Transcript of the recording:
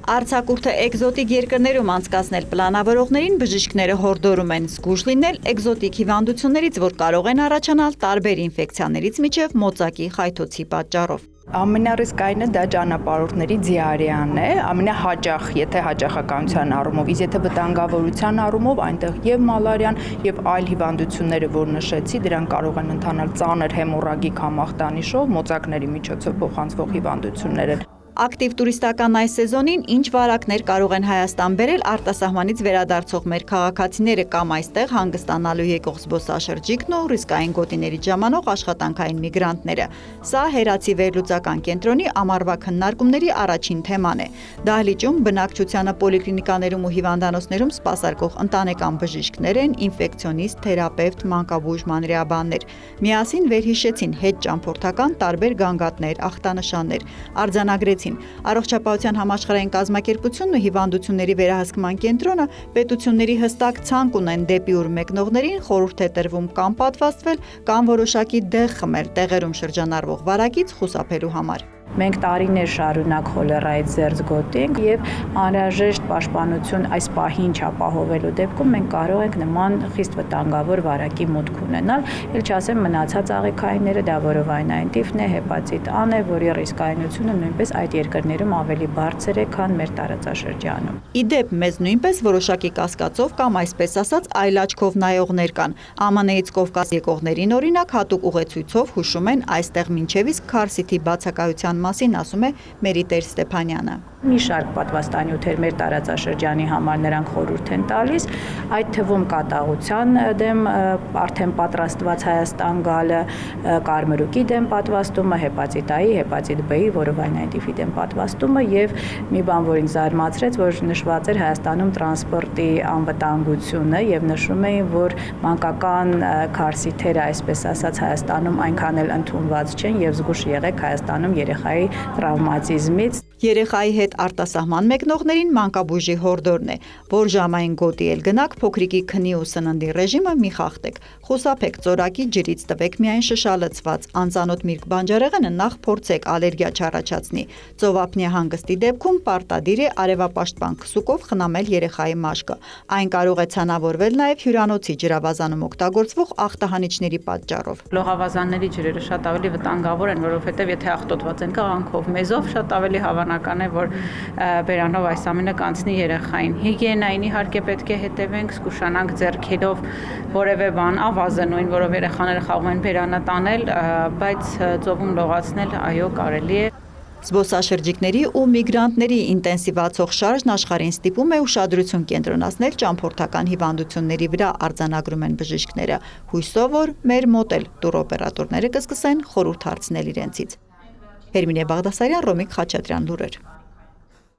Արձակուրդը էկզոտիկ երկրներում անցկացնել պլանավորողներին բժիշկները հորդորում են զգույշ լինել էկզոտիկ հիվանդություններից, որ կարող են առաջանալ տարբեր ինֆեկցիաներից մինչև մոծակի խայթոցի պատճառով։ Ամենառիսկայինը դա ճանապարհորդների դիարեան է, ամենահաճախ, եթե հաճախականության առումով, իսկ եթե վտանգավորության առումով, այնտեղ եւ մալարիան եւ այլ հիվանդությունները, որ նշեցի, դրանք կարող են ընթանալ ծանր հեմորրագիկ համախտանիշով, մոծակների միջոցով փոխանցվող հիվանդություններ են։ Ակտիվ տուրիստական այս սեզոնին ինչ վարակներ կարող են Հայաստան բերել արտասահմանից վերադարձող մեր քաղաքացիները կամ այստեղ հանգստանալու եկող զբոսաշրջիկն ու ռիսկային գոտիներից ժամանող աշխատանքային միգրանտները։ Սա Հերացի վերլուծական կենտրոնի ամառվա քննարկումների առաջին թեման է։ Դահլիճում բնակչությանը պոլիկլինիկաներում ու հիվանդանոցներում սպասարկող ընտանեկան բժիշկներ են, ինֆեկցիոնիստ, թերապևտ, մանկաբույժ մանրեաբաններ։ Միասին վերհիշեցին հետճամփորդական տարբեր գանգատներ, ախտանշաններ, արձանագրեցին Առողջապահության համաշխարհային կազմակերպությունն ու հիվանդությունների վերահսկման կենտրոնը պետությունների հստակ ցանկ ունեն դեպի ուր մեկնողներին խորհուրդ է տրվում կամ պատվաստվել, կամ որոշակի դեղ խմել տեղերում շրջանառվող վարակից խուսափելու համար։ Մենք տարիներ շարունակ խոլերայից զերծ գոտենք եւ անհրաժեշտ պաշտպանություն այս պահին չապահովելու դեպքում մենք կարող ենք նման խիստ վտանգավոր վարակի մուտք ունենալ, ել չասեմ մնացած աղիքայինները դա որովայնային տիֆն է, հեպատիտ A-ն է, որի ռիսկայնությունը նույնպես այդ երկրներում ավելի բարձր է, քան մեր տարածաշրջանում։ Իդեպ մեզ նույնպես որոշակի կասկածով կամ այսպես ասած այլ աչքով նայողներ կան։ ԱՄՆ-ից Կովկաս եկողներին օրինակ հատուկ ուղեցույցով հուշում են այստեղ մինչև իսկ քարսիթի բացակայության մասին ասում է Մերիտեր Ստեփանյանը։ Մի շարք պատվաստանյութեր մեր տարածաշրջանի համար նրանք խորհուրդ են տալիս, այդ թվում կատաղության դեմ արդեն պատրաստված Հայաստան գալը, կարմրուկի դեմ պատվաստումը, հեպատիտ A-ի, հեպատիտ B-ի, որովայնային տիֆի դեմ պատվաստումը եւ մի բան, որ ինձ զարմացրեց, որ նշված էր Հայաստանում տրանսպորտի անվտանգությունը եւ նշում էին, որ մանկական քարսիթերը, այսպես ասած, Հայաստանում այնքան էլ ընդունված չեն եւ զգուշ եղեք Հայաստանում երեխայի տրավմատիզմից։ Երեխայի հետ արտասահման մեկնողներին մանկաբույժի հորդորն է, որ ժամային գոտի էլ գնաք, փոքրիկի քնի ու սննդի ռեժիմը մի խախտեք, խուսափեք ծորակի ջրից, տվեք միայն շշալցված, անծանոթ միրգ բանջարեղենը նախ փորձեք ալերգիա չառաջացնի։ Ծովափնյա հանգստի դեպքում պարտադիր է արևապաշտպան քսուկով խնամել երեխայի մաշկը։ Այն կարող է ցանավորվել նաև հյուրանոցի ջրավազանում օգտագործվող ախտահանիչների պատճառով։ Լողավազանների ջրերը շատ ավելի վտանգավոր են, որովհետև եթե աղտոտված են կաղանքով, մեզով, շատ ավելի հավանական է, որ բերանով այս ամենը կանցնի երեխային։ Հիգիենային իհարկե պետք է հետևենք, զգուշանանք ձեռքերով որևէ բան, ավազը նույն, որով երեխաները խաղում են բերանը տանել, բայց ծովում լողացնել, այո, կարելի է։ Զբոսաշրջիկների ու միգրանտների ինտենսիվացող շարժն աշխարհին ստիպում է ուշադրություն կենտրոնացնել ճամփորդական հիվանդությունների վրա, արձանագրում են բժիշկները, հույսով, որ մեր մոտ էլ տուրօպերատորները կսկսեն խորհուրդ հարցնել իրենցից։ Հերմինե Բաղդասարյան, Ռոմիկ Խաչատրյան, լուրեր։